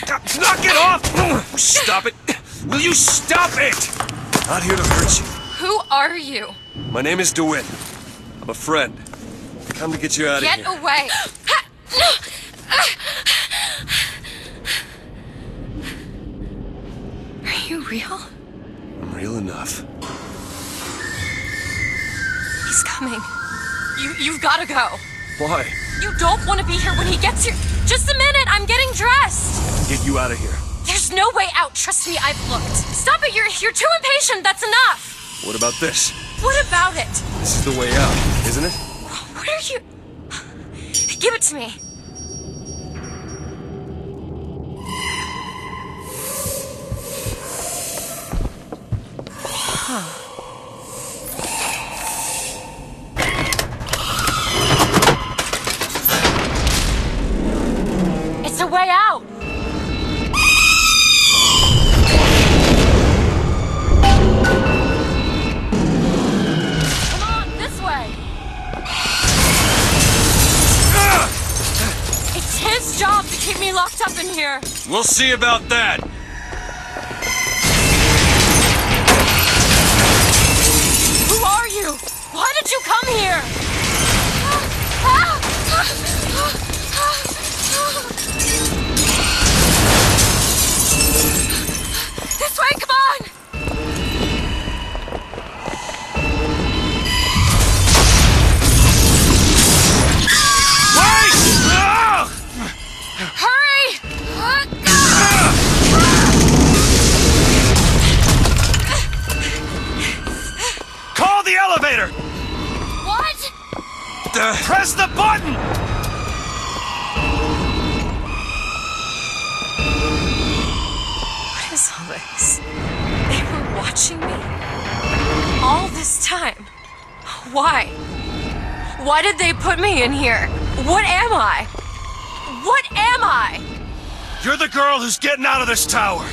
Knock it off! Stop it! Will you stop it? Not here to hurt you. Who are you? My name is DeWitt. I'm a friend. Come to get you out of here. Get away! Are you real? I'm real enough. He's coming. You've gotta go. Why? You don't want to be here when he gets here. Just a minute, I'm getting dressed. Get you out of here. There's no way out. Trust me, I've looked. Stop it, you're too impatient. That's enough. What about this? What about it? This is the way out, isn't it? What are you... Give it to me. It's a way out. Come on, this way. It's his job to keep me locked up in here. We'll see about that. Who are you? Why did you come here? This way, come on! Wait! Hurry! Call the elevator! What? Press the button! What is all this? They were watching me? All this time? Why? Why did they put me in here? What am I? What am I? You're the girl who's getting out of this tower.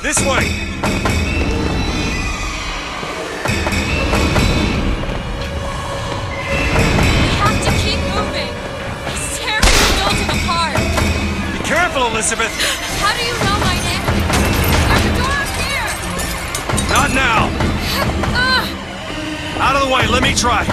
This way! We have to keep moving. He's tearing the building apart. Be careful, Elizabeth! How do you know my name? There's a door up here! Not now! Out of the way, let me try.